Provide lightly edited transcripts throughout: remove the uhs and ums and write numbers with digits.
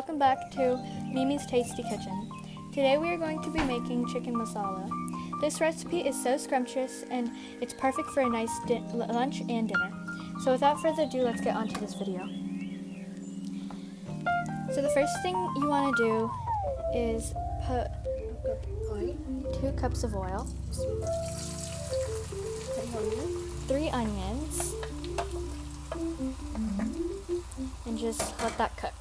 welcome back to Mimi's Tasty Kitchen. Today we are going to be making chicken masala. This recipe is so scrumptious and it's perfect for a nice lunch and dinner. So without further ado, let's get on to this video. So the first thing you want to do is put 2 cups of oil, 3 onions, and just let that cook.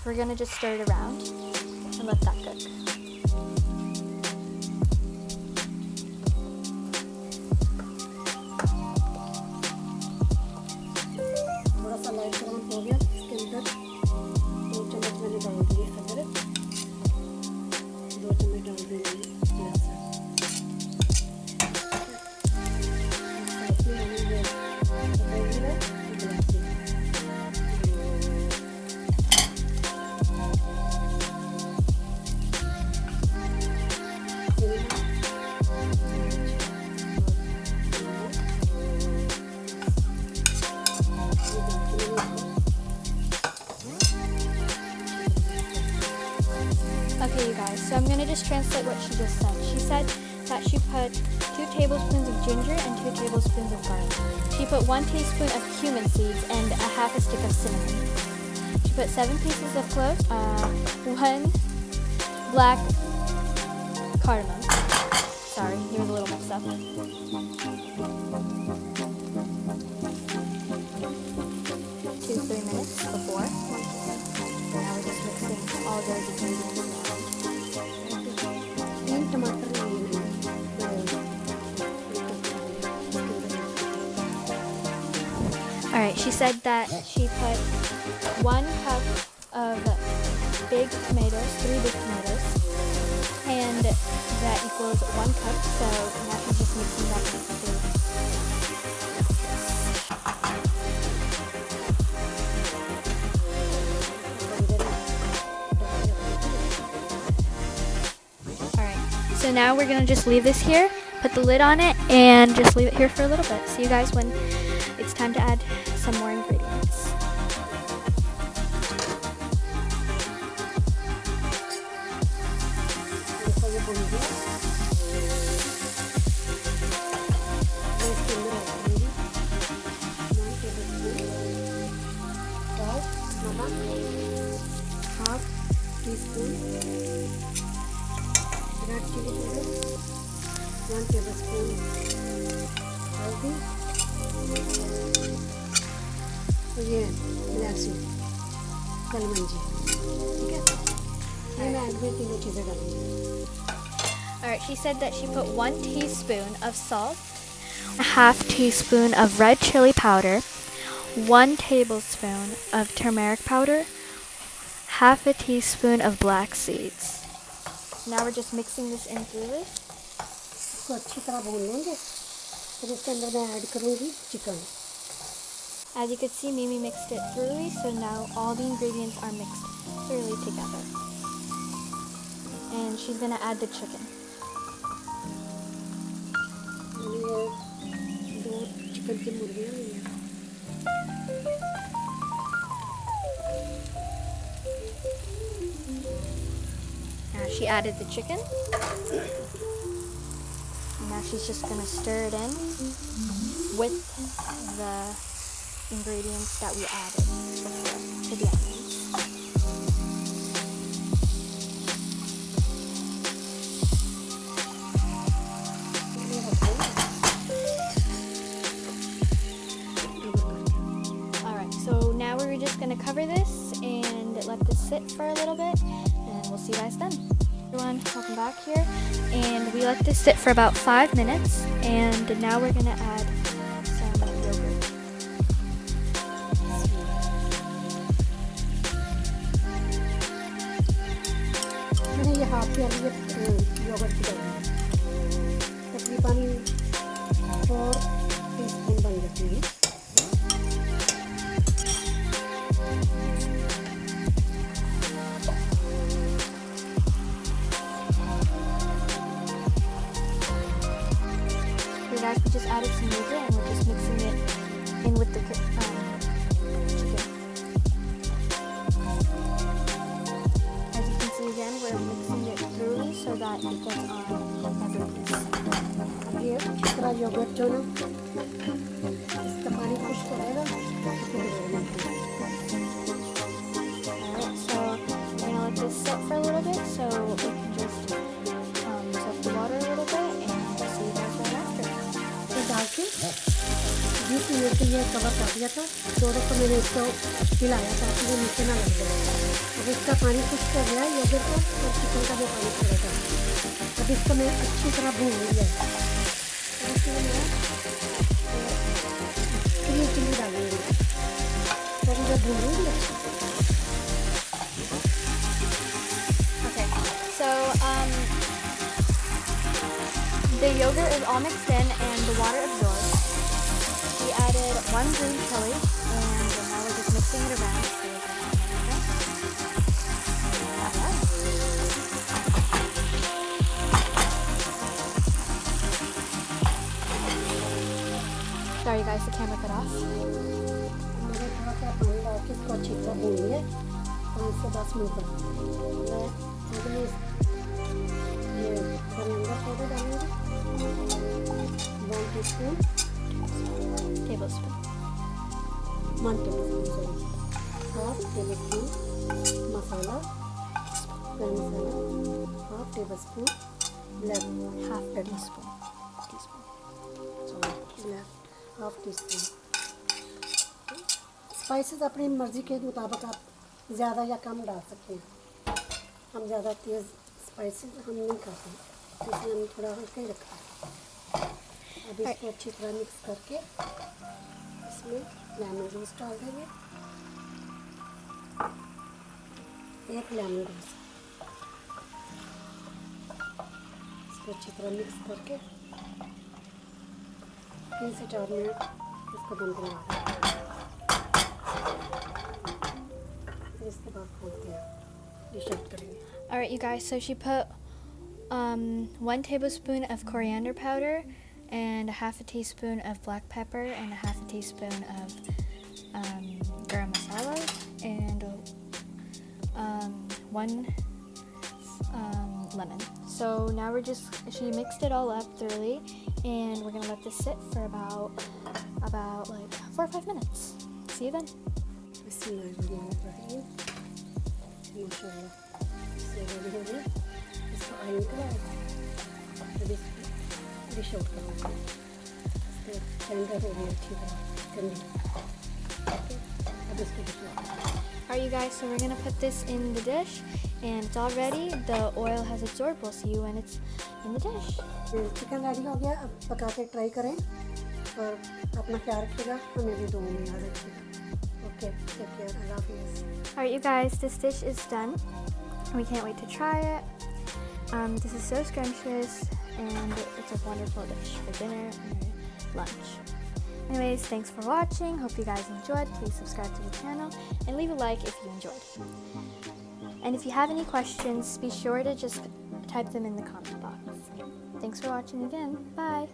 We're going to just stir it around and let that cook. थोड़ा सा light brown हो गया, इसके अंदर 2 चम्मच मैंने डाल दिए अदरक, 2 चम्मच डाल देंगे लहसुन, साथ में हमें ये Okay, you guys, so I'm going to just translate what she just said. She said that she put 2 tablespoons of ginger and 2 tablespoons of garlic. She put 1 teaspoon of cumin seeds and a half a stick of cinnamon. She put 7 pieces of cloves, 1 black cardamom. Sorry, he was a little mixed up. 2 to 3 minutes before. Now we're just mixing all those ingredients. Alright, she said that she put 1 cup of big tomatoes, 3 big tomatoes, and that equals 1 cup, so now she's just mixing that into. So now we're going to just leave this here, put the lid on it, and just leave it here for a little bit. See you guys when it's time to add some more ingredients. Half teaspoon red chili powder, 1 tablespoon haldi, और ये इलायची, कलमंजी, ठीक है? ये मैं add में 3 चीज़ें डालूंगी. Alright, she said that she put 1 teaspoon of salt, a half teaspoon of red chili powder, 1 tablespoon of turmeric powder, half a teaspoon of black seeds. Now we're just mixing this in thoroughly. इसको अच्छी तरह भून लेंगे, फिर इसके अंदर मैं add करूँगी chicken. As you could see, Mimi mixed it thoroughly, so now all the ingredients are mixed thoroughly together. And she's going to add the chicken. ये 2 चिकन की मुर्गियाँ ली हैं. Now she added the chicken. And now she's just going to stir it in with the ingredients that we added before to the onions. Alright, so now we're just going to cover this and let this sit for a little bit, and we'll see you guys then. Everyone, welcome back here, and we let this sit for about 5 minutes, and now we're going to add some yogurt. मैंने ये half वाली yogurt की डाली है, तकरीबन 4 teaspoon बन जाती है. Guys, we just added some yogurt and we're just mixing it in with the chicken. so that it gets on every piece. अब ये पूरा योगर्ट जो ना इसका पानी खुश्क हो जाएगा इसको भिगोना है। Alright, so we're gonna let this sit for a little bit so we can just soak the water a little bit and see you guys right after. ये डाल के 20 मिनट के लिए कवर कर दिया था। थोड़ा सा मैंने इसको हिलाया ताकि वो नीचे ना लग जाए। अब इसका पानी खुश्क हो गया योगर्ट का और चिकन का जो पानी छोड़ेगा। अब इसको मैं अच्छी तरह भून लिया है। इसमें मैं चिली डालूंगी तो मुझे भूनूंगी अच्छी। Okay, so the yogurt is all mixed in and the water absorbed. We added 1 green chili and now we're just mixing it around. Sorry guys, the camera cut off. मैंने थोड़ा सा पानी डाल के इसको अच्छी तरह भून लिया 5 से 10 मिनट तक। मैं ये कोरिएंडर पाउडर डालूंगी 1 teaspoon Tablespoon. 1 tablespoon sorry half tablespoon masala garam masala half tablespoon black Half a teaspoon. Sorry black half teaspoon. Spices अपनी मर्ज़ी के मुताबिक आप ज़्यादा या कम डाल सकते हैं। हम ज़्यादा तेज़ स्पाइसेस हम नहीं खाते इसलिए हम थोड़ा हल्का ही रखा है। अब इसको अच्छी तरह मिक्स करके इसमें लेमन जूस डाल देंगे 1 लेमन जूस। इसको अच्छी तरह मिक्स करके 3 से 4 मिनट इसको बंद करवा दें। फिर इसके बाद खोलते हैं डिश आउट करेंगे। Alright, you guys, so she put 1 tablespoon of coriander powder and a half a teaspoon of black pepper and a half a teaspoon of garam masala and 1 lemon. So now she mixed it all up thoroughly and we're gonna let this sit for about like 4 or 5 minutes. See you then. बिस्मिल्लाहिर्रहमानिर्रहीम। माशाअल्लाह इससे ready हो गया। इसको iron कराया फिर इसको dish out करूँगा। इसको टेंडर हो गई अच्छी तरह ठंडी। अब इसको dish out. Alright you guys, so we're gonna put this in the dish and it's all ready. The oil has absorbed. We'll see you when it's in the dish. Chicken ready हो गया। अब पका के try करें और अपना ख्याल रखिएगा। हमें भी दुआ में याद रखिएगा। ओके टेक केयर अल्लाह हाफिज़। Alright you guys, this dish is done. We can't wait to try it. This is so scrumptious and it's a wonderful dish for dinner or lunch. Anyways, thanks for watching. Hope you guys enjoyed. Please subscribe to the channel and leave a like if you enjoyed. And if you have any questions, be sure to just type them in the comment box. Thanks for watching again. Bye.